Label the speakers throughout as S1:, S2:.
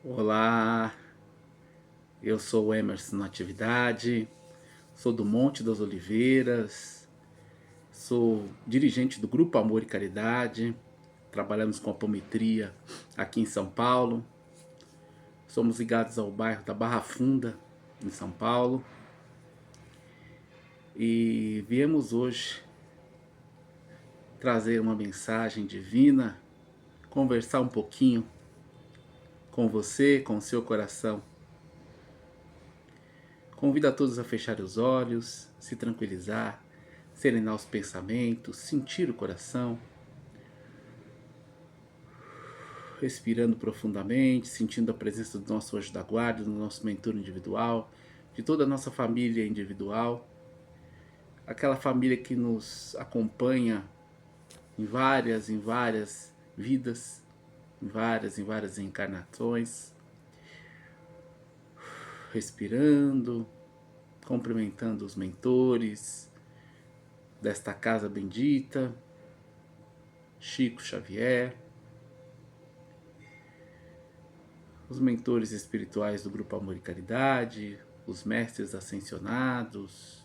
S1: Olá, eu sou o Emerson Natividade, sou do Monte das Oliveiras, sou dirigente do Grupo Amor e Caridade, trabalhamos com apometria aqui em São Paulo, somos ligados ao bairro da Barra Funda, em São Paulo, e viemos hoje trazer uma mensagem divina, conversar um pouquinho com você, com o seu coração. Convido a todos a fechar os olhos, se tranquilizar, serenar os pensamentos, sentir o coração, respirando profundamente, sentindo a presença do nosso anjo da guarda, do nosso mentor individual, de toda a nossa família individual, aquela família que nos acompanha em várias vidas, em várias encarnações, respirando, cumprimentando os mentores desta casa bendita, Chico Xavier, os mentores espirituais do Grupo Amor e Caridade, os mestres ascensionados,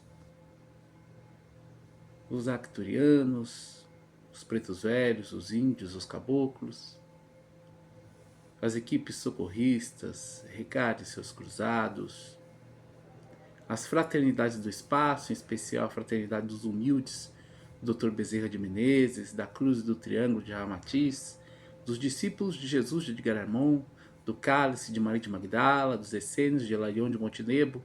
S1: os arcturianos, os pretos velhos, os índios, os caboclos, as equipes socorristas, Ricardo e seus cruzados, as fraternidades do espaço, em especial a fraternidade dos humildes, do Dr. Bezerra de Menezes, da Cruz e do Triângulo de Ramatiz, dos discípulos de Jesus de Edgar Armon, do Cálice de Maria de Magdala, dos Essênios de Hilarion de Montenegro,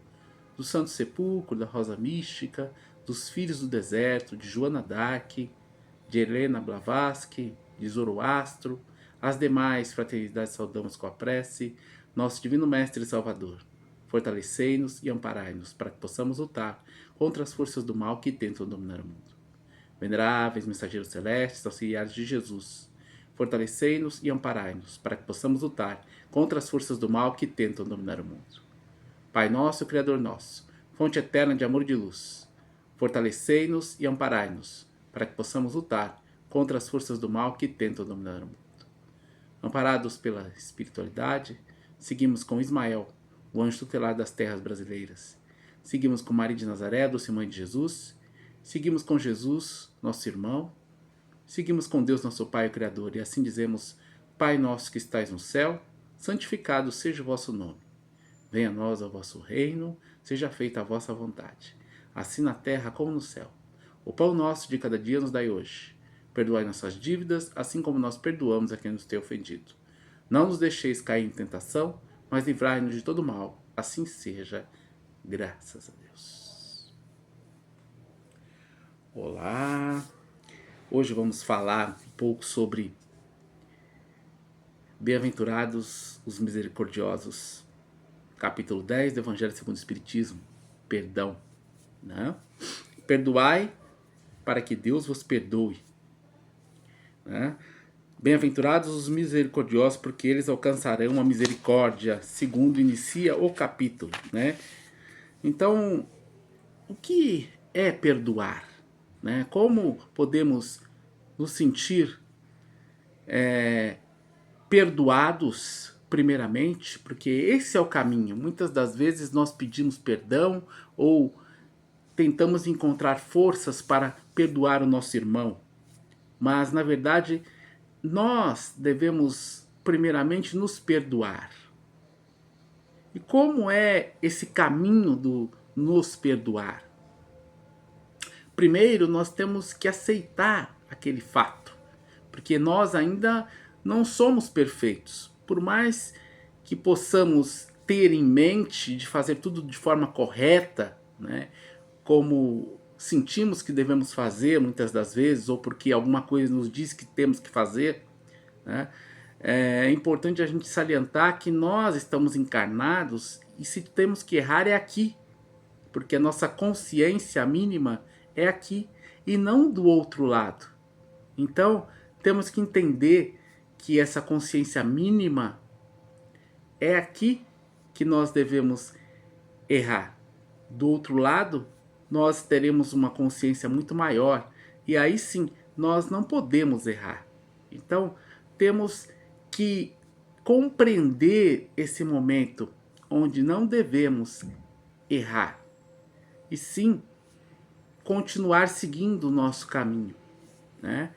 S1: do Santo Sepulcro, da Rosa Mística, dos Filhos do Deserto, de Joana d'Arc, de Helena Blavatsky, de Zoroastro, as demais fraternidades saudamos com a prece, nosso Divino Mestre e Salvador. Fortalecei-nos e amparai-nos, para que possamos lutar contra as forças do mal que tentam dominar o mundo. Veneráveis mensageiros celestes, auxiliares de Jesus, fortalecei-nos e amparai-nos, para que possamos lutar contra as forças do mal que tentam dominar o mundo. Pai nosso, Criador nosso, fonte eterna de amor e de luz, fortalecei-nos e amparai-nos, para que possamos lutar contra as forças do mal que tentam dominar o mundo. Amparados pela espiritualidade, seguimos com Ismael, o anjo tutelar das terras brasileiras. Seguimos com Maria de Nazaré, doce mãe de Jesus. Seguimos com Jesus, nosso irmão. Seguimos com Deus, nosso Pai, o Criador. E assim dizemos: Pai nosso que estais no céu, santificado seja o vosso nome. Venha a nós o vosso reino, seja feita a vossa vontade, assim na terra como no céu. O pão nosso de cada dia nos dai hoje. Perdoai nossas dívidas, assim como nós perdoamos a quem nos tem ofendido. Não nos deixeis cair em tentação, mas livrai-nos de todo mal. Assim seja, graças a Deus. Olá! Hoje vamos falar um pouco sobre Bem-aventurados os misericordiosos, capítulo 10 do Evangelho segundo o Espiritismo, perdão. Né? Perdoai para que Deus vos perdoe. Né? Bem-aventurados os misericordiosos, porque eles alcançarão a misericórdia, segundo inicia o capítulo. Né? Então, o que é perdoar? Né? Como podemos nos sentir perdoados, primeiramente? Porque esse é o caminho. Muitas das vezes nós pedimos perdão ou tentamos encontrar forças para perdoar o nosso irmão. Mas, na verdade, nós devemos primeiramente nos perdoar. E como é esse caminho do nos perdoar? Primeiro, nós temos que aceitar aquele fato, porque nós ainda não somos perfeitos. Por mais que possamos ter em mente de fazer tudo de forma correta, né, como sentimos que devemos fazer muitas das vezes, ou porque alguma coisa nos diz que temos que fazer, né, é importante a gente salientar que nós estamos encarnados e se temos que errar é aqui, porque a nossa consciência mínima é aqui e não do outro lado. Então, temos que entender que essa consciência mínima é aqui que nós devemos errar. Do outro lado, nós teremos uma consciência muito maior e aí sim, nós não podemos errar. Então, temos que compreender esse momento onde não devemos errar, e sim continuar seguindo o nosso caminho, né?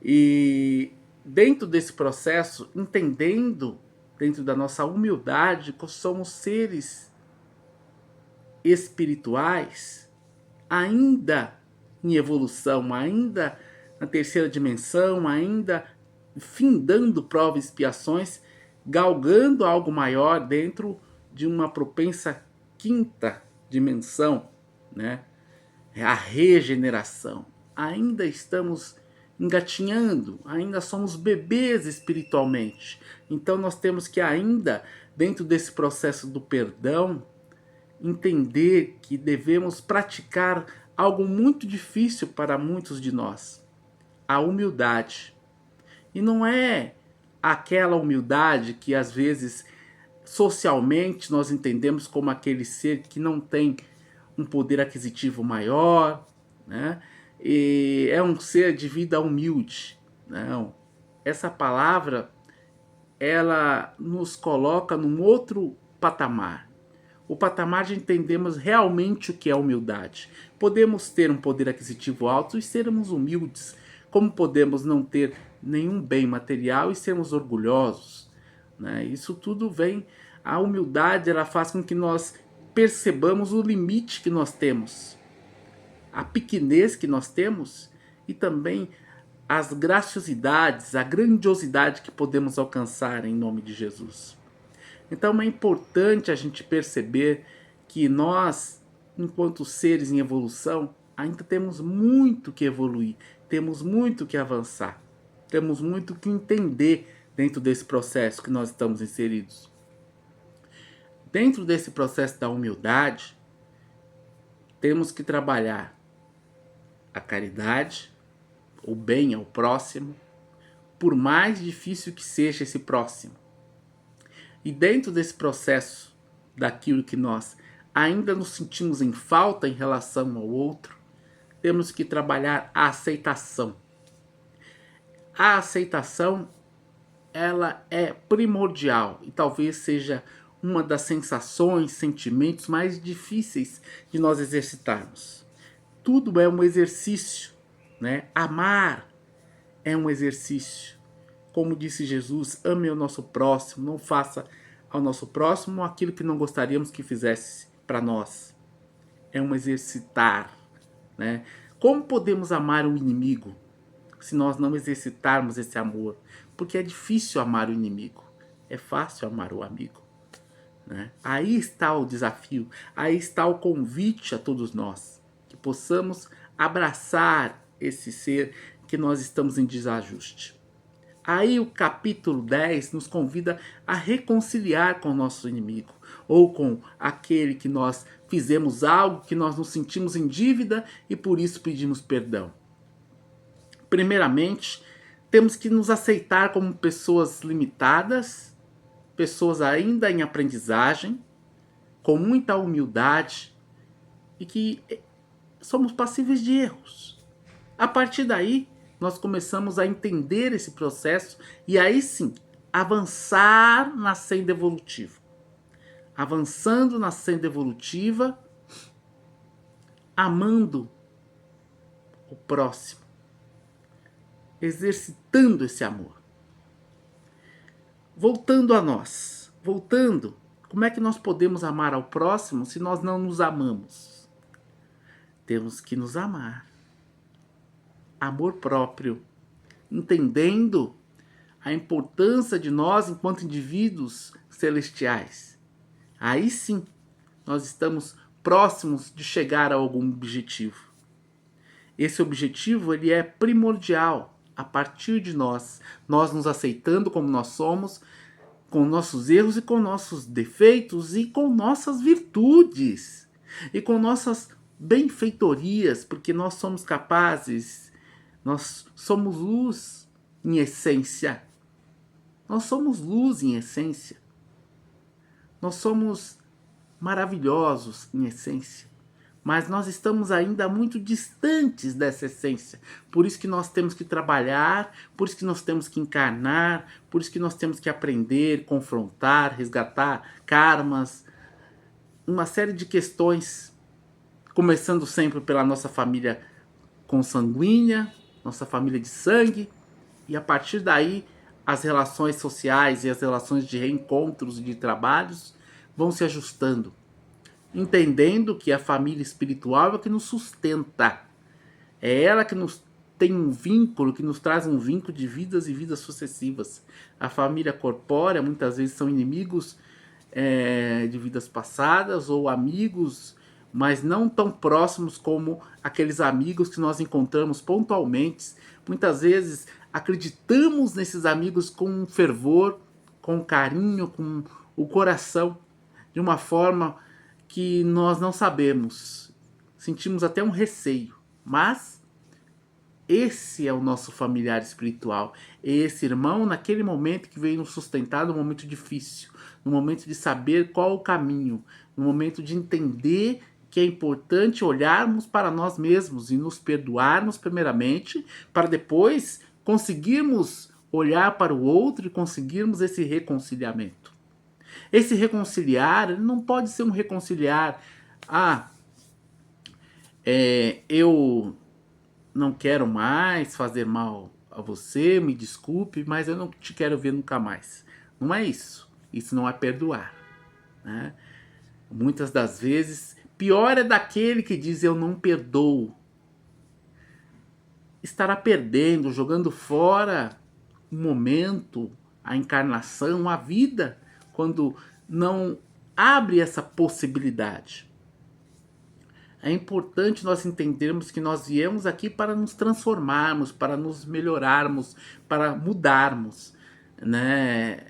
S1: E dentro desse processo, entendendo, dentro da nossa humildade, que somos seres espirituais, ainda em evolução, ainda na terceira dimensão, ainda findando provas e expiações, galgando algo maior dentro de uma propensa quinta dimensão, né? A regeneração. Ainda estamos engatinhando, ainda somos bebês espiritualmente. Então nós temos que ainda, dentro desse processo do perdão, entender que devemos praticar algo muito difícil para muitos de nós: a humildade. E não é aquela humildade que às vezes socialmente nós entendemos como aquele ser que não tem um poder aquisitivo maior, né? E é um ser de vida humilde. Não. Essa palavra, ela nos coloca num outro patamar. O patamar de entendermos realmente o que é humildade. Podemos ter um poder aquisitivo alto e sermos humildes, como podemos não ter nenhum bem material e sermos orgulhosos, né? Isso tudo vem, a humildade, ela faz com que nós percebamos o limite que nós temos, a pequenez que nós temos e também as graciosidades, a grandiosidade que podemos alcançar em nome de Jesus. Então é importante a gente perceber que nós, enquanto seres em evolução, ainda temos muito que evoluir, temos muito que avançar, temos muito que entender dentro desse processo que nós estamos inseridos. Dentro desse processo da humildade, temos que trabalhar a caridade, o bem ao próximo, por mais difícil que seja esse próximo. E dentro desse processo, daquilo que nós ainda nos sentimos em falta em relação ao outro, temos que trabalhar a aceitação. A aceitação, ela é primordial e talvez seja uma das sensações, sentimentos mais difíceis de nós exercitarmos. Tudo é um exercício, né? Amar é um exercício. Como disse Jesus, ame o nosso próximo, não faça ao nosso próximo aquilo que não gostaríamos que fizesse para nós. É um exercitar, né? Como podemos amar o inimigo se nós não exercitarmos esse amor? Porque é difícil amar o inimigo, é fácil amar o amigo, né? Aí está o desafio, aí está o convite a todos nós, que possamos abraçar esse ser que nós estamos em desajuste. Aí o capítulo 10 nos convida a reconciliar com o nosso inimigo, ou com aquele que nós fizemos algo que nós nos sentimos em dívida e por isso pedimos perdão. Primeiramente, temos que nos aceitar como pessoas limitadas, pessoas ainda em aprendizagem, com muita humildade e que somos passíveis de erros. A partir daí, nós começamos a entender esse processo e aí sim, avançar na senda evolutiva. Avançando na senda evolutiva, amando o próximo, exercitando esse amor. Voltando a nós, como é que nós podemos amar ao próximo se nós não nos amamos? Temos que nos amar. Amor próprio, entendendo a importância de nós enquanto indivíduos celestiais. Aí sim, nós estamos próximos de chegar a algum objetivo. Esse objetivo, ele é primordial a partir de nós nos aceitando como nós somos, com nossos erros e com nossos defeitos e com nossas virtudes e com nossas benfeitorias, porque nós somos capazes. Nós somos luz em essência. Nós somos luz em essência. Nós somos maravilhosos em essência. mas nós estamos ainda muito distantes dessa essência. Por isso que nós temos que trabalhar, por isso que nós temos que encarnar, por isso que nós temos que aprender, confrontar, resgatar karmas, uma série de questões, começando sempre pela nossa família consanguínea, nossa família de sangue, e a partir daí as relações sociais e as relações de reencontros e de trabalhos vão se ajustando, entendendo que a família espiritual é a que nos sustenta, é ela que nos tem um vínculo, que nos traz um vínculo de vidas e vidas sucessivas. A família corpórea muitas vezes são inimigos de vidas passadas ou amigos, mas não tão próximos como aqueles amigos que nós encontramos pontualmente. Muitas vezes acreditamos nesses amigos com fervor, com carinho, com o coração, de uma forma que nós não sabemos. Sentimos até um receio, mas esse é o nosso familiar espiritual. É esse irmão naquele momento que veio nos sustentar no momento difícil, no momento de saber qual o caminho, no momento de entender que é importante olharmos para nós mesmos e nos perdoarmos primeiramente, para depois conseguirmos olhar para o outro e conseguirmos esse reconciliamento. Esse reconciliar não pode ser um reconciliar, eu não quero mais fazer mal a você, me desculpe, mas eu não te quero ver nunca mais. Não é isso. Isso não é perdoar, né? Muitas das vezes, pior é daquele que diz eu não perdoo. Estará perdendo, jogando fora o momento, a encarnação, a vida, quando não abre essa possibilidade. É importante nós entendermos que nós viemos aqui para nos transformarmos, para nos melhorarmos, para mudarmos, né?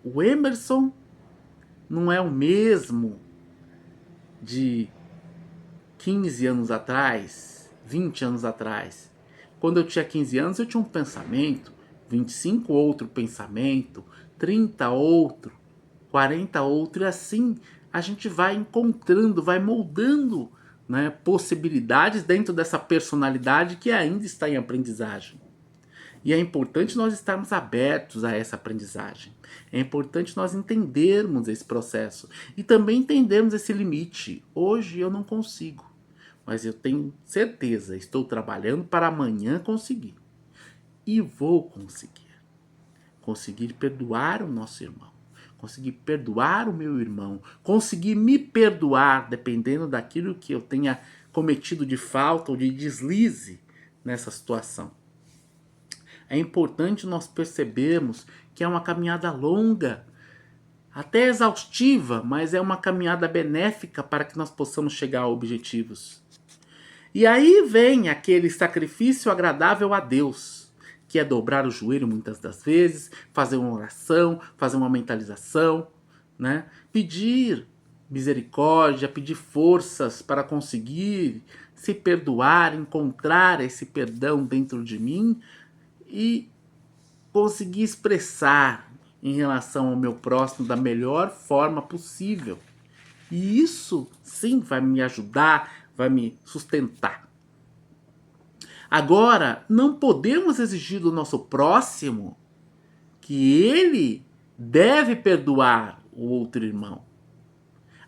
S1: O Emerson não é o mesmo de 15 anos atrás, 20 anos atrás. Quando eu tinha 15 anos eu tinha um pensamento, 25 outro pensamento, 30 outro, 40 outro, e assim a gente vai encontrando, vai moldando, né, possibilidades dentro dessa personalidade que ainda está em aprendizagem. E é importante nós estarmos abertos a essa aprendizagem. É importante nós entendermos esse processo e também entendermos esse limite. Hoje eu não consigo, mas eu tenho certeza, estou trabalhando para amanhã conseguir. E vou conseguir. Conseguir perdoar o nosso irmão. Conseguir perdoar o meu irmão, conseguir me perdoar, dependendo daquilo que eu tenha cometido de falta ou de deslize nessa situação. É importante nós percebermos que é uma caminhada longa, até exaustiva, mas é uma caminhada benéfica para que nós possamos chegar a objetivos. E aí vem aquele sacrifício agradável a Deus, que é dobrar o joelho muitas das vezes, fazer uma oração, fazer uma mentalização, né? Pedir misericórdia, pedir forças para conseguir se perdoar, encontrar esse perdão dentro de mim e conseguir expressar em relação ao meu próximo da melhor forma possível. E isso sim vai me ajudar, vai me sustentar. Agora, não podemos exigir do nosso próximo que ele deve perdoar o outro irmão.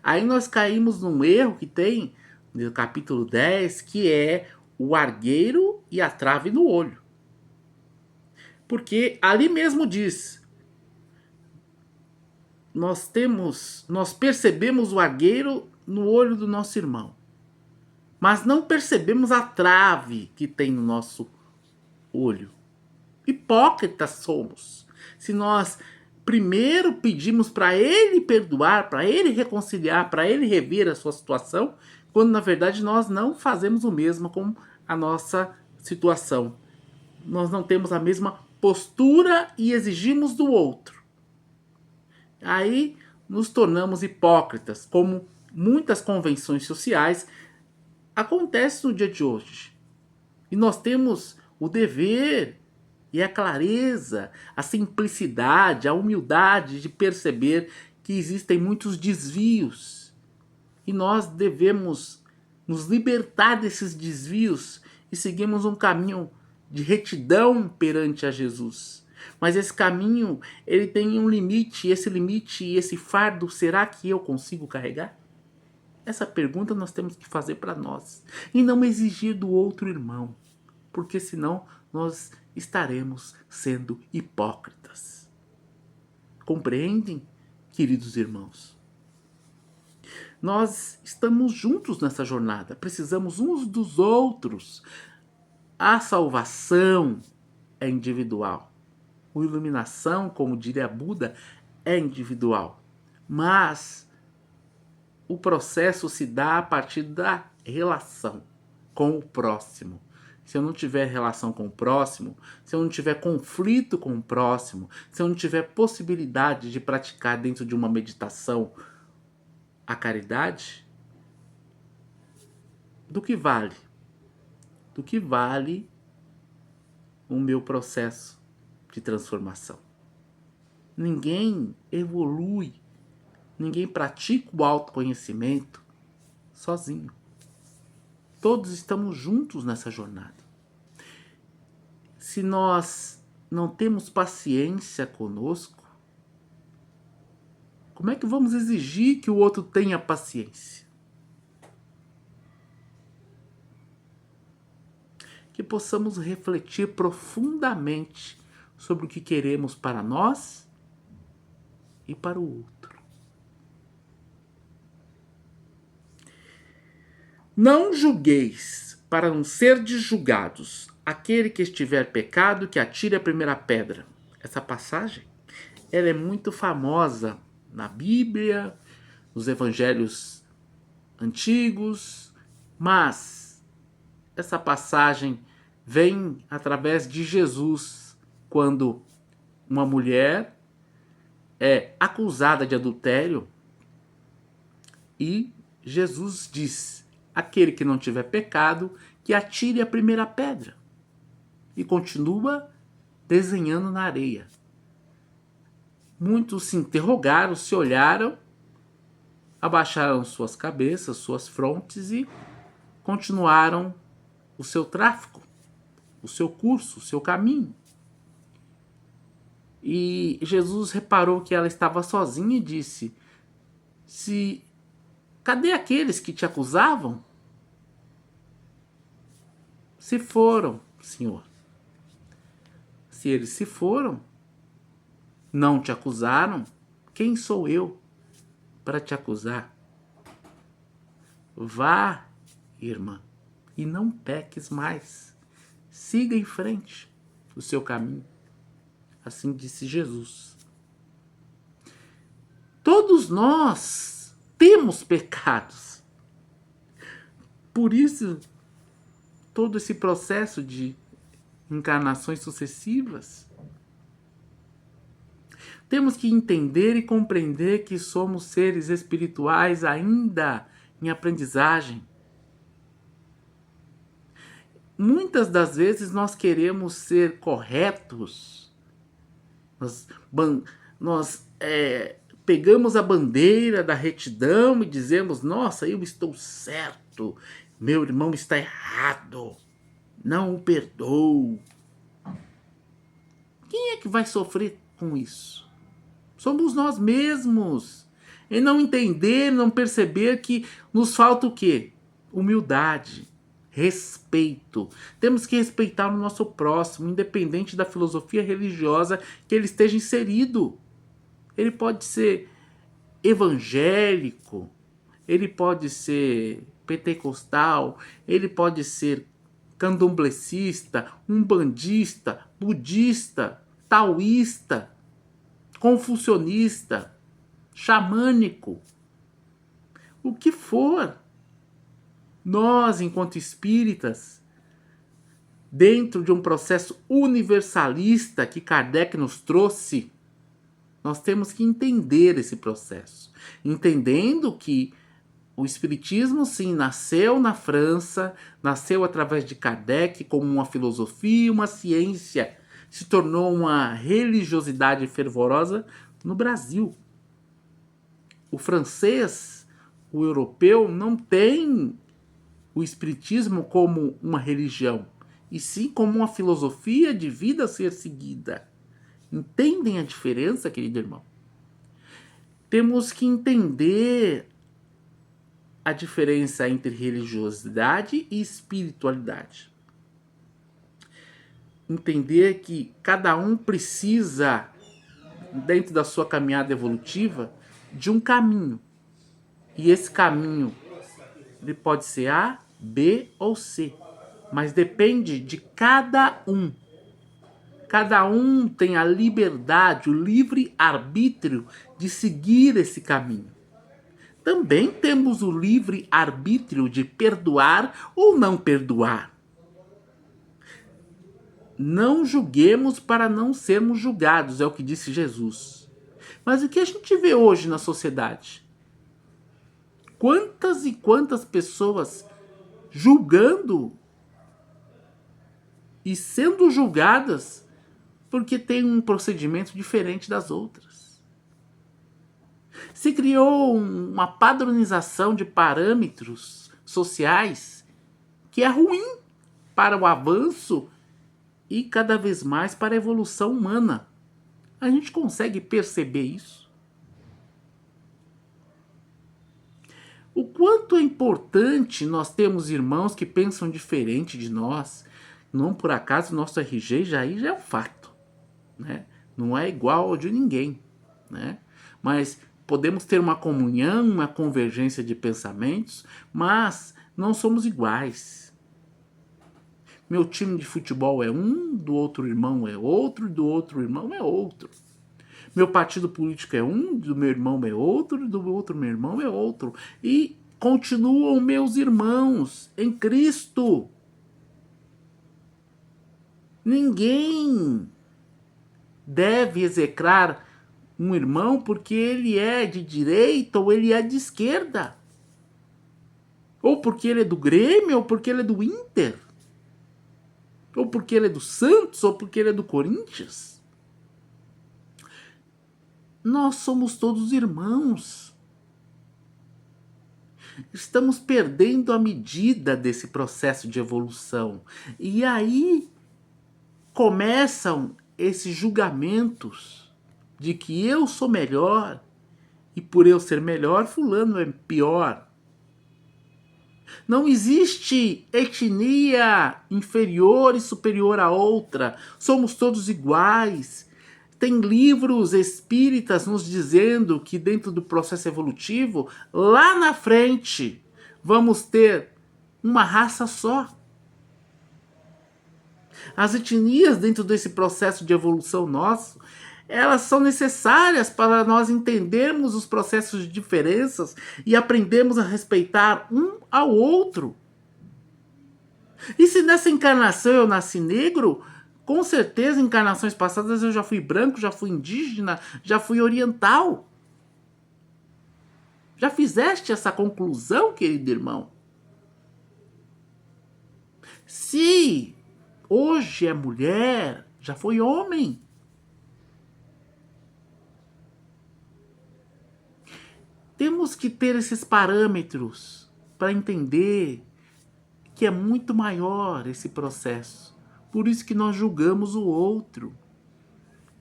S1: Aí nós caímos num erro que tem no capítulo 10, que é o argueiro e a trave no olho. Porque ali mesmo diz, nós percebemos o argueiro no olho do nosso irmão, mas não percebemos a trave que tem no nosso olho. Hipócritas somos. Se nós primeiro pedimos para ele perdoar, para ele reconciliar, para ele rever a sua situação, quando na verdade nós não fazemos o mesmo com a nossa situação. Nós não temos a mesma postura e exigimos do outro. Aí nos tornamos hipócritas, como muitas convenções sociais acontecem no dia de hoje. E nós temos o dever e a clareza, a simplicidade, a humildade de perceber que existem muitos desvios. E nós devemos nos libertar desses desvios e seguirmos um caminho de retidão perante a Jesus. Mas esse caminho, ele tem um limite, e esse fardo, será que eu consigo carregar? Essa pergunta nós temos que fazer para nós e não exigir do outro irmão, porque senão nós estaremos sendo hipócritas. Compreendem, queridos irmãos? Nós estamos juntos nessa jornada, precisamos uns dos outros. A salvação é individual. A iluminação, como diria Buda, é individual. Mas o processo se dá a partir da relação com o próximo. Se eu não tiver relação com o próximo, se eu não tiver conflito com o próximo, se eu não tiver possibilidade de praticar dentro de uma meditação a caridade, do que vale? Do que vale o meu processo de transformação? Ninguém evolui, ninguém pratica o autoconhecimento sozinho. Todos estamos juntos nessa jornada. Se nós não temos paciência conosco, como é que vamos exigir que o outro tenha paciência? Que possamos refletir profundamente sobre o que queremos para nós e para o outro. Não julgueis, para não serdes julgados. Aquele que estiver pecado, que atire a primeira pedra. Essa passagem, ela é muito famosa na Bíblia, nos evangelhos antigos, mas essa passagem vem através de Jesus, quando uma mulher é acusada de adultério e Jesus diz: aquele que não tiver pecado, que atire a primeira pedra. E continua desenhando na areia. Muitos se interrogaram, se olharam, abaixaram suas cabeças, suas frontes e continuaram o seu tráfico, o seu curso, o seu caminho. E Jesus reparou que ela estava sozinha e disse: cadê aqueles que te acusavam? Se foram, Senhor. Se eles se foram, não te acusaram, quem sou eu para te acusar? Vá, irmã, e não peques mais. Siga em frente o seu caminho. Assim disse Jesus. Todos nós temos pecados. Por isso, todo esse processo de encarnações sucessivas, temos que entender e compreender que somos seres espirituais ainda em aprendizagem. Muitas das vezes nós queremos ser corretos, nós pegamos a bandeira da retidão e dizemos: nossa, eu estou certo, meu irmão está errado, não o perdoo. Quem é que vai sofrer com isso? Somos nós mesmos. E não entender, não perceber que nos falta o quê? Humildade, respeito. Temos que respeitar o nosso próximo, independente da filosofia religiosa que ele esteja inserido. Ele pode ser evangélico, ele pode ser pentecostal, ele pode ser candomblecista, umbandista, budista, taoísta, confucionista, xamânico, o que for. Nós, enquanto espíritas, dentro de um processo universalista que Kardec nos trouxe, nós temos que entender esse processo, entendendo que o Espiritismo, sim, nasceu na França, nasceu através de Kardec como uma filosofia, uma ciência, se tornou uma religiosidade fervorosa no Brasil. O francês, o europeu, não tem o Espiritismo como uma religião, e sim como uma filosofia de vida a ser seguida. Entendem a diferença, querido irmão? Temos que entender a diferença entre religiosidade e espiritualidade. Entender que cada um precisa, dentro da sua caminhada evolutiva, de um caminho. E esse caminho, ele pode ser A, B ou C. Mas depende de cada um. Cada um tem a liberdade, o livre arbítrio de seguir esse caminho. Também temos o livre arbítrio de perdoar ou não perdoar. Não julguemos para não sermos julgados, é o que disse Jesus. Mas o que a gente vê hoje na sociedade? Quantas e quantas pessoas julgando e sendo julgadas porque tem um procedimento diferente das outras. Se criou uma padronização de parâmetros sociais que é ruim para o avanço e cada vez mais para a evolução humana. A gente consegue perceber isso? O quanto é importante nós termos irmãos que pensam diferente de nós. Não por acaso nosso RG já é um fato, né? Não é igual ao de ninguém, né? Mas podemos ter uma comunhão, uma convergência de pensamentos, mas não somos iguais. Meu time de futebol é um, do outro irmão é outro, do outro irmão é outro. Meu partido político é um, do meu irmão é outro, do outro meu irmão é outro. E continuam meus irmãos em Cristo. Ninguém deve execrar um irmão porque ele é de direita ou ele é de esquerda. Ou porque ele é do Grêmio, ou porque ele é do Inter. Ou porque ele é do Santos, ou porque ele é do Corinthians. Nós somos todos irmãos. Estamos perdendo a medida desse processo de evolução. E aí começam esses julgamentos de que eu sou melhor e por eu ser melhor, fulano é pior. Não existe etnia inferior e superior a outra. Somos todos iguais. Tem livros espíritas nos dizendo que dentro do processo evolutivo, lá na frente, vamos ter uma raça só. As etnias dentro desse processo de evolução nosso, elas são necessárias para nós entendermos os processos de diferenças e aprendermos a respeitar um ao outro. E se nessa encarnação eu nasci negro, com certeza em encarnações passadas eu já fui branco, já fui indígena, já fui oriental. Já fizeste essa conclusão, querido irmão? Se hoje é mulher, já foi homem. Temos que ter esses parâmetros para entender que é muito maior esse processo. Por isso que nós julgamos o outro.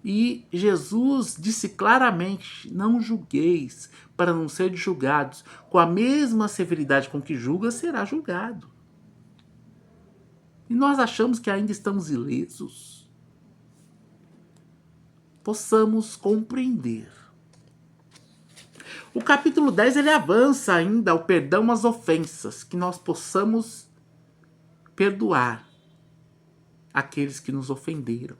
S1: E Jesus disse claramente: não julgueis, para não serem julgados. Com a mesma severidade com que julga, será julgado. E nós achamos que ainda estamos ilesos. Possamos compreender. O capítulo 10 ele avança ainda ao perdão às ofensas, que nós possamos perdoar aqueles que nos ofenderam.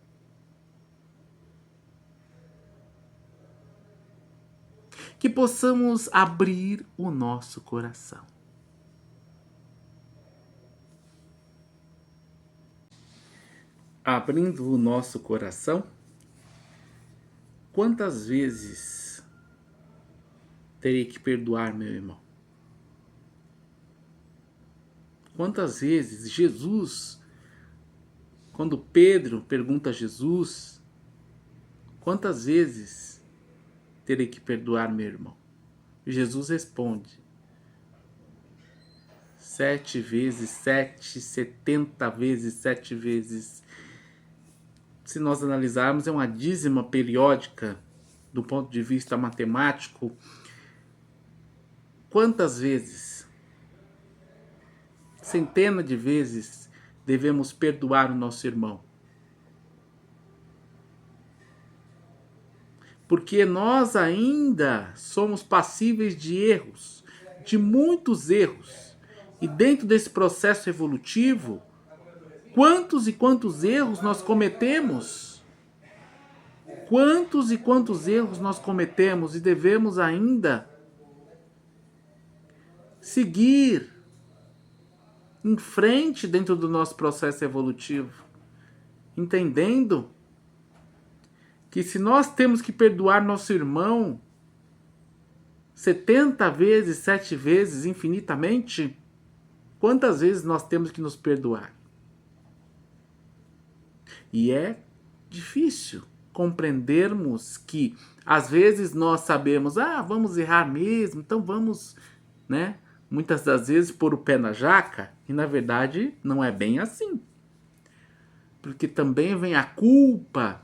S1: Que possamos abrir o nosso coração. Abrindo o nosso coração, quantas vezes terei que perdoar meu irmão? Quantas vezes Jesus, quando Pedro pergunta a Jesus, quantas vezes terei que perdoar meu irmão? Jesus responde: 7 vezes 7, 70 vezes 7 vezes. Se nós analisarmos, é uma dízima periódica do ponto de vista matemático. Quantas vezes? Centenas de vezes devemos perdoar o nosso irmão. Porque nós ainda somos passíveis de erros, de muitos erros. E dentro desse processo evolutivo, quantos e quantos erros nós cometemos? Quantos e quantos erros nós cometemos e devemos ainda seguir em frente dentro do nosso processo evolutivo, entendendo que se nós temos que perdoar nosso irmão 70 vezes, 7 vezes, infinitamente, quantas vezes nós temos que nos perdoar? E é difícil compreendermos que às vezes nós sabemos, vamos errar mesmo, então vamos, né? Muitas das vezes pôr o pé na jaca, e na verdade não é bem assim. Porque também vem a culpa,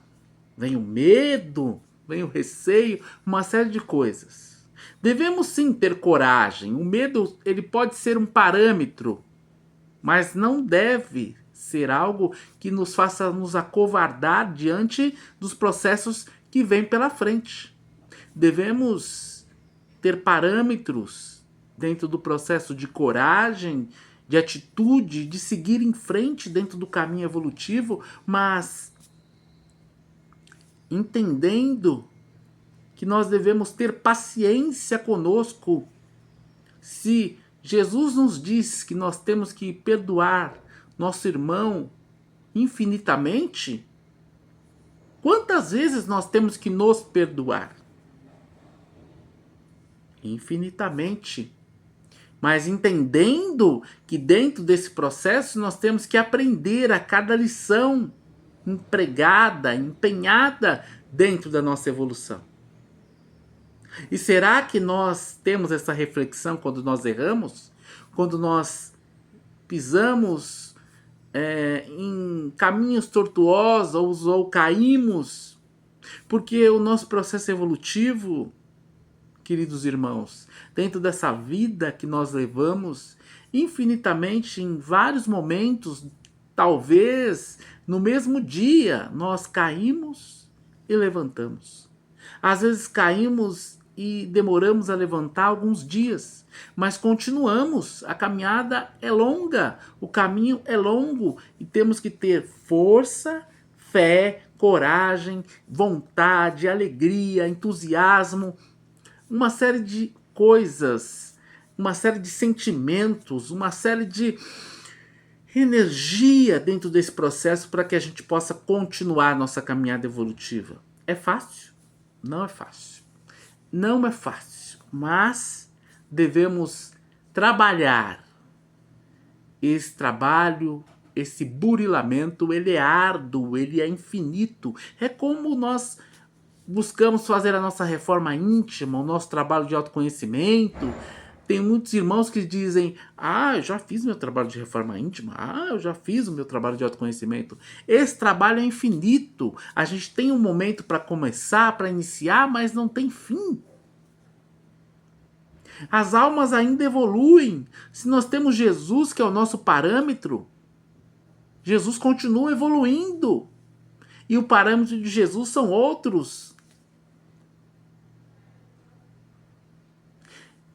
S1: vem o medo, vem o receio, uma série de coisas. Devemos sim ter coragem. O medo, ele pode ser um parâmetro, mas não deve ser algo que nos faça nos acovardar diante dos processos que vêm pela frente. Devemos ter parâmetros dentro do processo de coragem, de atitude, de seguir em frente dentro do caminho evolutivo, mas entendendo que nós devemos ter paciência conosco. Se Jesus nos diz que nós temos que perdoar nosso irmão infinitamente, quantas vezes nós temos que nos perdoar? Infinitamente. Mas entendendo que dentro desse processo nós temos que aprender a cada lição empregada, empenhada dentro da nossa evolução. E será que nós temos essa reflexão quando nós erramos? Quando nós pisamos em caminhos tortuosos ou caímos? Porque o nosso processo evolutivo, queridos irmãos, dentro dessa vida que nós levamos, infinitamente, em vários momentos, talvez no mesmo dia, nós caímos e levantamos. Às vezes caímos e demoramos a levantar alguns dias, mas continuamos. A caminhada é longa, o caminho é longo e temos que ter força, fé, coragem, vontade, alegria, entusiasmo, uma série de coisas, uma série de sentimentos, uma série de energia dentro desse processo para que a gente possa continuar a nossa caminhada evolutiva. É fácil? Não é fácil. Não é fácil, mas devemos trabalhar. Esse trabalho, esse burilamento, ele é árduo, ele é infinito. É como nós buscamos fazer a nossa reforma íntima, o nosso trabalho de autoconhecimento. Tem muitos irmãos que dizem, eu já fiz meu trabalho de reforma íntima, eu já fiz o meu trabalho de autoconhecimento. Esse trabalho é infinito. A gente tem um momento para começar, para iniciar, mas não tem fim. As almas ainda evoluem. Se nós temos Jesus, que é o nosso parâmetro, Jesus continua evoluindo. E o parâmetro de Jesus são outros.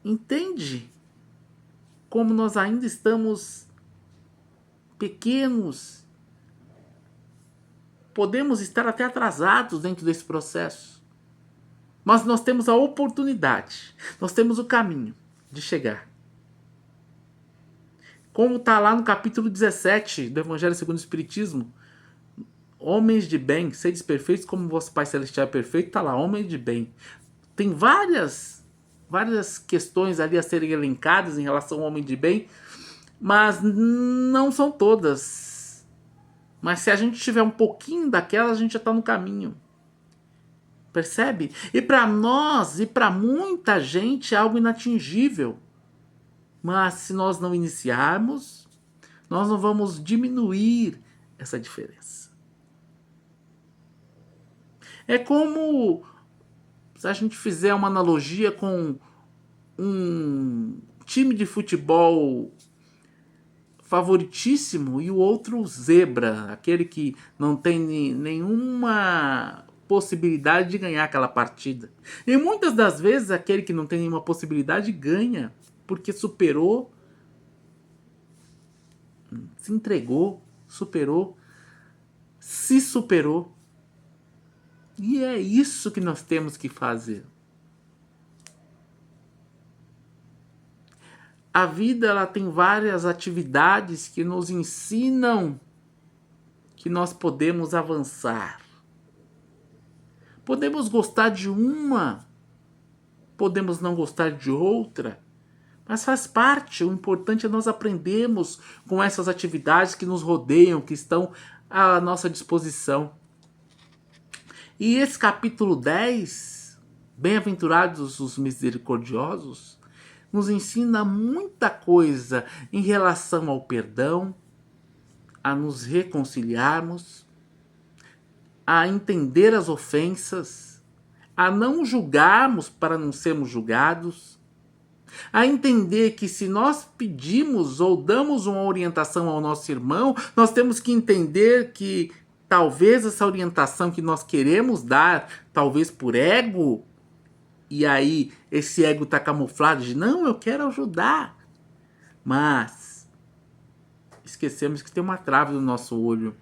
S1: Entende como nós ainda estamos pequenos? Podemos estar até atrasados dentro desse processo. Mas nós temos a oportunidade, nós temos o caminho de chegar. Como está lá no capítulo 17 do Evangelho segundo o Espiritismo, homens de bem, sedes perfeitos como vosso Pai Celestial é perfeito, está lá, homens de bem. Tem várias questões ali a serem elencadas em relação ao homem de bem, mas não são todas. Mas se a gente tiver um pouquinho daquelas, a gente já está no caminho. Percebe? E para nós, e para muita gente, é algo inatingível. Mas se nós não iniciarmos, nós não vamos diminuir essa diferença. É como se a gente fizer uma analogia com um time de futebol favoritíssimo e o outro zebra, aquele que não tem nenhuma possibilidade de ganhar aquela partida. E muitas das vezes aquele que não tem nenhuma possibilidade ganha, porque superou, se entregou, superou, se superou. E é isso que nós temos que fazer. A vida ela tem várias atividades que nos ensinam que nós podemos avançar. Podemos gostar de uma, podemos não gostar de outra, mas faz parte. O importante é nós aprendermos com essas atividades que nos rodeiam, que estão à nossa disposição. E esse capítulo 10, Bem-aventurados os misericordiosos, nos ensina muita coisa em relação ao perdão, a nos reconciliarmos, a entender as ofensas, a não julgarmos para não sermos julgados, a entender que se nós pedimos ou damos uma orientação ao nosso irmão, nós temos que entender que talvez essa orientação que nós queremos dar, talvez por ego, e aí esse ego está camuflado de não, eu quero ajudar. Mas esquecemos que tem uma trave no nosso olho.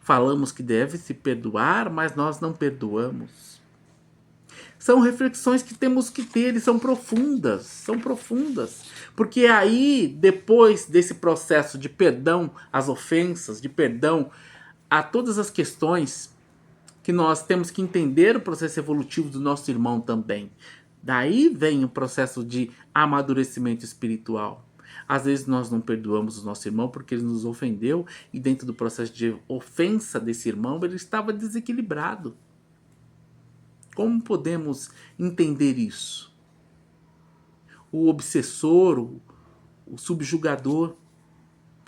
S1: Falamos que deve se perdoar, mas nós não perdoamos. São reflexões que temos que ter e são profundas. Porque aí, depois desse processo de perdão às ofensas, de perdão a todas as questões, que nós temos que entender o processo evolutivo do nosso irmão também. Daí vem o processo de amadurecimento espiritual. Às vezes nós não perdoamos o nosso irmão porque ele nos ofendeu e dentro do processo de ofensa desse irmão ele estava desequilibrado. Como podemos entender isso? O obsessor, o subjugador,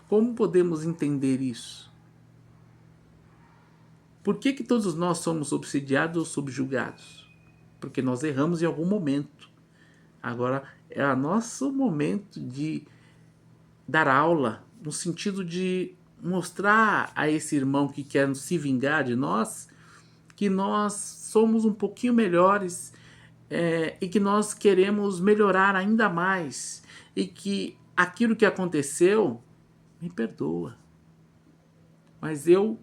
S1: como podemos entender isso? Por que todos nós somos obsidiados ou subjugados? Porque nós erramos em algum momento. Agora é o nosso momento de dar aula, no sentido de mostrar a esse irmão que quer se vingar de nós, que nós somos um pouquinho melhores e que nós queremos melhorar ainda mais. E que aquilo que aconteceu, me perdoa. Mas eu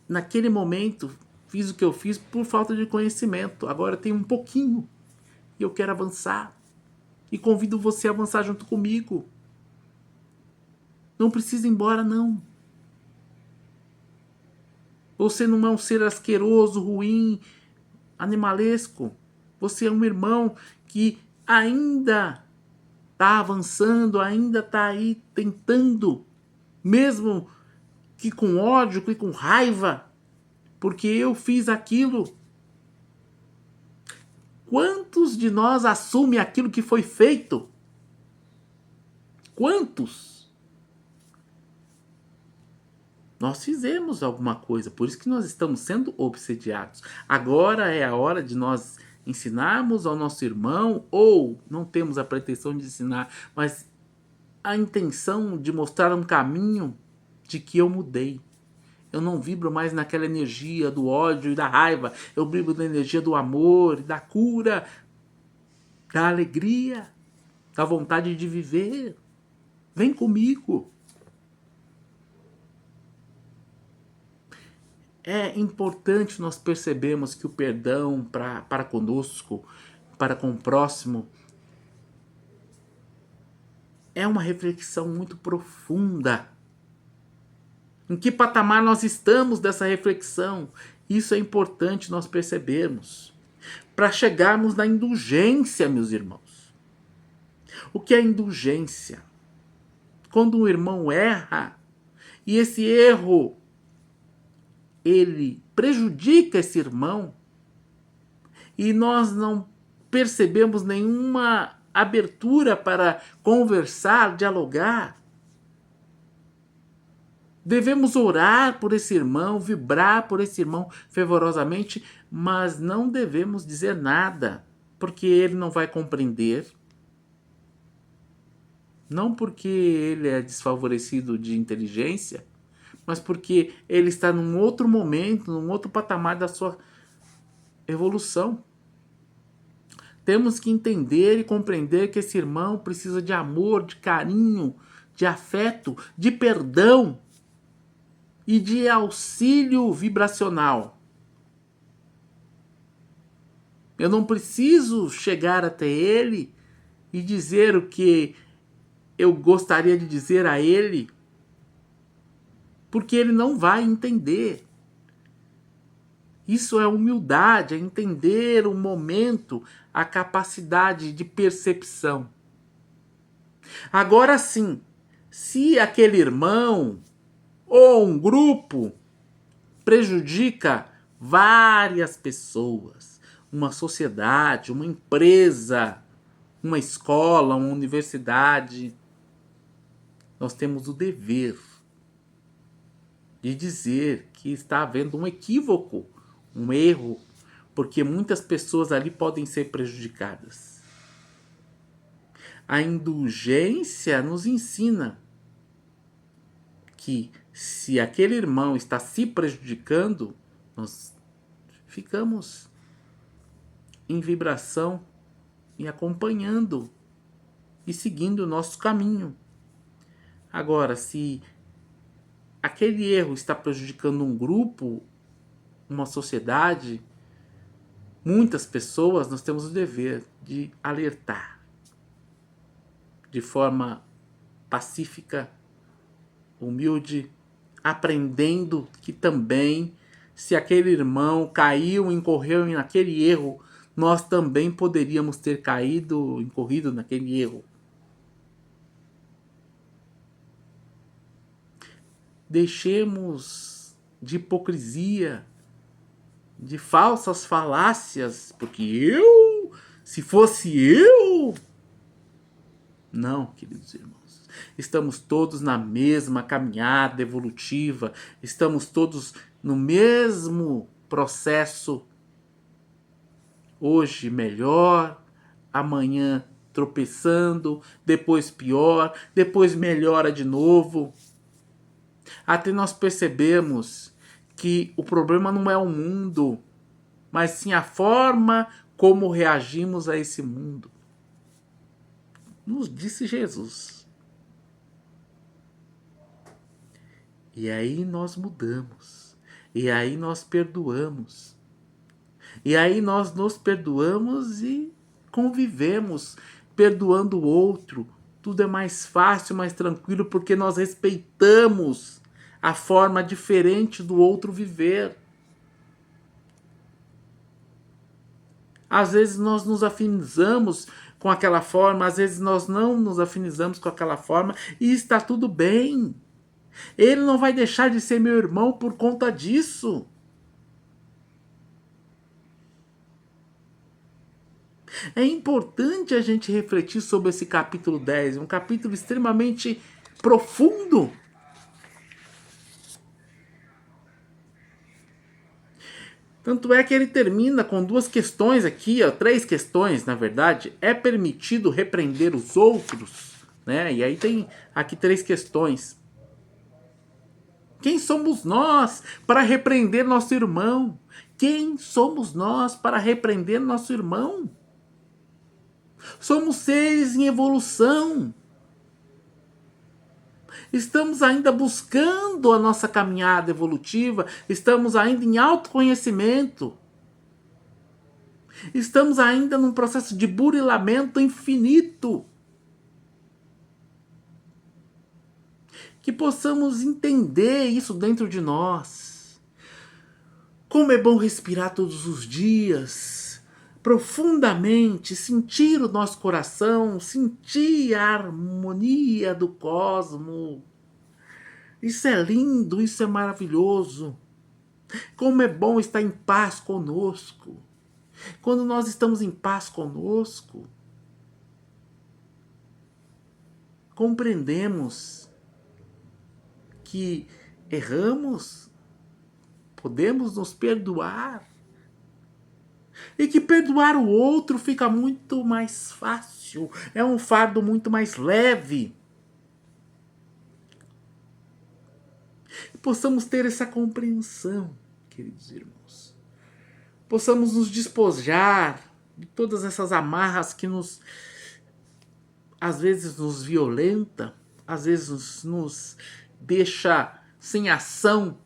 S1: naquele momento, fiz o que eu fiz por falta de conhecimento. Agora eu tenho um pouquinho e eu quero avançar. E convido você a avançar junto comigo. Não precisa ir embora, não. Você não é um ser asqueroso, ruim, animalesco. Você é um irmão que ainda está avançando, ainda está aí tentando, mesmo que com ódio, que com raiva, porque eu fiz aquilo. Quantos de nós assumem aquilo que foi feito? Quantos? Nós fizemos alguma coisa, por isso que nós estamos sendo obsediados. Agora é a hora de nós ensinarmos ao nosso irmão, ou não temos a pretensão de ensinar, mas a intenção de mostrar um caminho de que eu mudei. Eu não vibro mais naquela energia do ódio e da raiva. Eu vibro na energia do amor, da cura, da alegria, da vontade de viver. Vem comigo. É importante nós percebermos que o perdão para conosco, para com o próximo, é uma reflexão muito profunda. Em que patamar nós estamos dessa reflexão? Isso é importante nós percebermos. Para chegarmos na indulgência, meus irmãos. O que é indulgência? Quando um irmão erra, e esse erro, ele prejudica esse irmão, e nós não percebemos nenhuma abertura para conversar, dialogar. Devemos orar por esse irmão, vibrar por esse irmão fervorosamente, mas não devemos dizer nada, porque ele não vai compreender. Não porque ele é desfavorecido de inteligência, mas porque ele está num outro momento, num outro patamar da sua evolução. Temos que entender e compreender que esse irmão precisa de amor, de carinho, de afeto, de perdão e de auxílio vibracional. Eu não preciso chegar até ele e dizer o que eu gostaria de dizer a ele, porque ele não vai entender. Isso é humildade, é entender o momento, a capacidade de percepção. Agora sim, se aquele irmão ou um grupo prejudica várias pessoas, uma sociedade, uma empresa, uma escola, uma universidade, nós temos o dever de dizer que está havendo um equívoco, um erro, porque muitas pessoas ali podem ser prejudicadas. A indulgência nos ensina que se aquele irmão está se prejudicando, nós ficamos em vibração e acompanhando e seguindo o nosso caminho. Agora, se aquele erro está prejudicando um grupo, uma sociedade, muitas pessoas, nós temos o dever de alertar de forma pacífica, humilde, aprendendo que também, se aquele irmão caiu, incorreu naquele erro, nós também poderíamos ter caído, incorrido naquele erro. Deixemos de hipocrisia, de falsas falácias, porque se fosse eu... Não, queridos irmãos. Estamos todos na mesma caminhada evolutiva, estamos todos no mesmo processo. Hoje melhor, amanhã tropeçando, depois pior, depois melhora de novo. Até nós percebemos que o problema não é o mundo, mas sim a forma como reagimos a esse mundo. Nos disse Jesus. E aí nós mudamos. E aí nós perdoamos. E aí nós nos perdoamos e convivemos, perdoando o outro. Tudo é mais fácil, mais tranquilo, porque nós respeitamos a forma diferente do outro viver. Às vezes nós nos afinizamos com aquela forma, às vezes nós não nos afinizamos com aquela forma, e está tudo bem. Ele não vai deixar de ser meu irmão por conta disso. É importante a gente refletir sobre esse capítulo 10, um capítulo extremamente profundo. Tanto é que ele termina com duas questões aqui, 3 questões, na verdade. É permitido repreender os outros? Né? E aí tem aqui 3 questões. Quem somos nós para repreender nosso irmão? Quem somos nós para repreender nosso irmão? Somos seres em evolução. Estamos ainda buscando a nossa caminhada evolutiva. Estamos ainda em autoconhecimento. Estamos ainda num processo de burilamento infinito. Que possamos entender isso dentro de nós. Como é bom respirar todos os dias, profundamente, sentir o nosso coração, sentir a harmonia do cosmos. Isso é lindo, isso é maravilhoso. Como é bom estar em paz conosco. Quando nós estamos em paz conosco, compreendemos que erramos, podemos nos perdoar. E que perdoar o outro fica muito mais fácil. É um fardo muito mais leve. E possamos ter essa compreensão, queridos irmãos. Possamos nos despojar de todas essas amarras que às vezes nos violenta, às vezes nos deixa sem ação.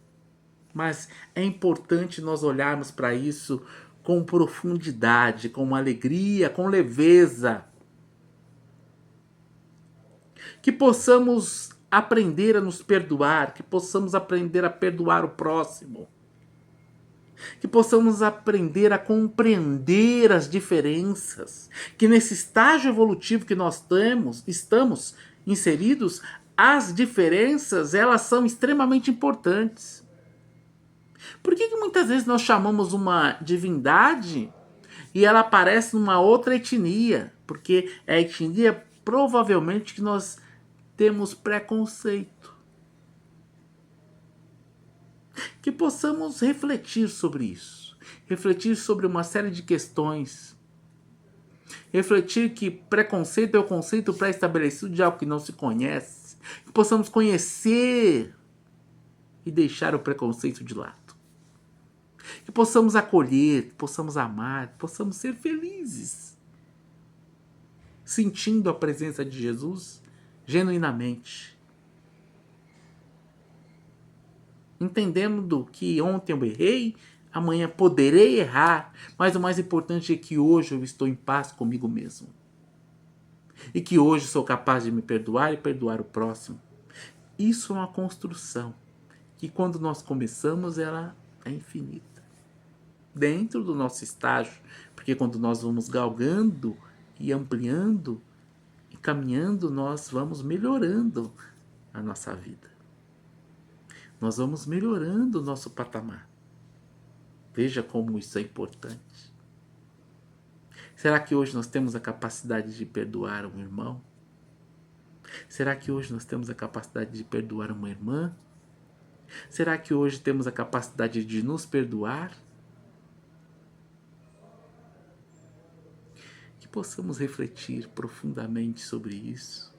S1: Mas é importante nós olharmos para isso com profundidade, com alegria, com leveza. Que possamos aprender a nos perdoar, que possamos aprender a perdoar o próximo. Que possamos aprender a compreender as diferenças. Que nesse estágio evolutivo que nós estamos inseridos, as diferenças, elas são extremamente importantes. Por que muitas vezes nós chamamos uma divindade e ela aparece numa outra etnia? Porque é a etnia provavelmente que nós temos preconceito. Que possamos refletir sobre isso. Refletir sobre uma série de questões. Refletir que preconceito é o conceito pré-estabelecido de algo que não se conhece. Que possamos conhecer e deixar o preconceito de lado. Que possamos acolher, que possamos amar, que possamos ser felizes. Sentindo a presença de Jesus genuinamente. Entendendo que ontem eu errei, amanhã poderei errar, mas o mais importante é que hoje eu estou em paz comigo mesmo. E que hoje sou capaz de me perdoar e perdoar o próximo. Isso é uma construção que quando nós começamos ela é infinita. Dentro do nosso estágio, porque quando nós vamos galgando e ampliando e caminhando, nós vamos melhorando a nossa vida. Nós vamos melhorando o nosso patamar. Veja como isso é importante. Será que hoje nós temos a capacidade de perdoar um irmão? Será que hoje nós temos a capacidade de perdoar uma irmã? Será que hoje temos a capacidade de nos perdoar? Que possamos refletir profundamente sobre isso.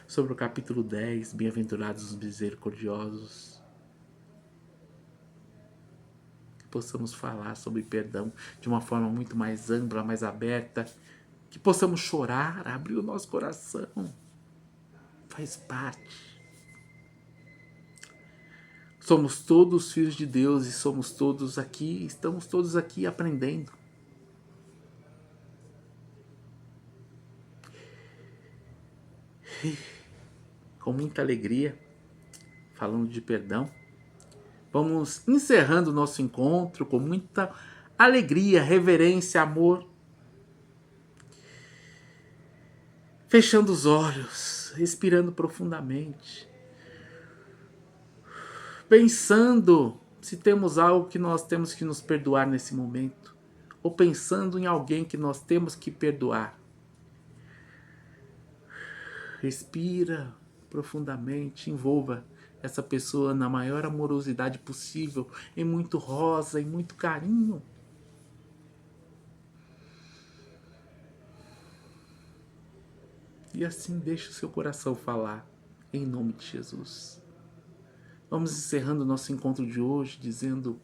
S1: Sobre o capítulo 10, Bem-aventurados os misericordiosos. Possamos falar sobre perdão de uma forma muito mais ampla, mais aberta, que possamos chorar, abrir o nosso coração, faz parte. Somos todos filhos de Deus e estamos todos aqui aprendendo. E, com muita alegria, falando de perdão, vamos encerrando o nosso encontro com muita alegria, reverência, amor. Fechando os olhos, respirando profundamente. Pensando se temos algo que nós temos que nos perdoar nesse momento. Ou pensando em alguém que nós temos que perdoar. Respira profundamente, envolva essa pessoa na maior amorosidade possível, em muito rosa, em muito carinho. E assim deixe o seu coração falar, em nome de Jesus. Vamos encerrando o nosso encontro de hoje, dizendo: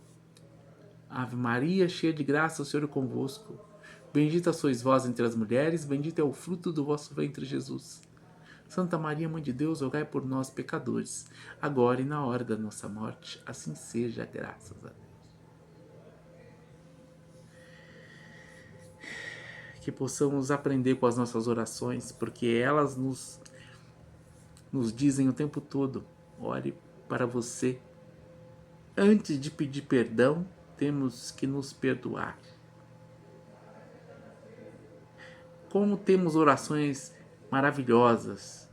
S1: Ave Maria, cheia de graça, o Senhor é convosco. Bendita sois vós entre as mulheres, bendito é o fruto do vosso ventre, Jesus. Santa Maria, Mãe de Deus, rogai por nós, pecadores, agora e na hora da nossa morte. Assim seja, graças a Deus. Que possamos aprender com as nossas orações, porque elas nos dizem o tempo todo: ore para você. Antes de pedir perdão, temos que nos perdoar. Como temos orações maravilhosas,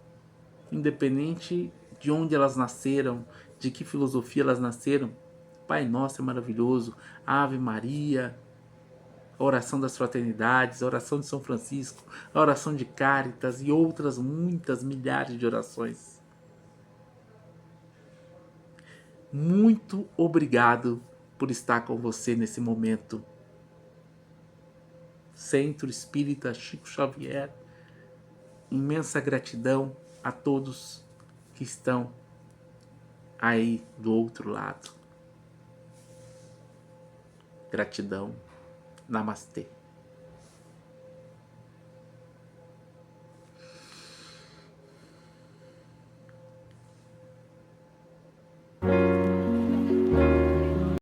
S1: independente de onde elas nasceram, de que filosofia elas nasceram. Pai Nosso é maravilhoso, Ave Maria, a oração das fraternidades, a oração de São Francisco, a oração de Cáritas e outras muitas milhares de orações. Muito obrigado por estar com você nesse momento. Centro Espírita Chico Xavier, imensa gratidão a todos que estão aí do outro lado. Gratidão. Namastê.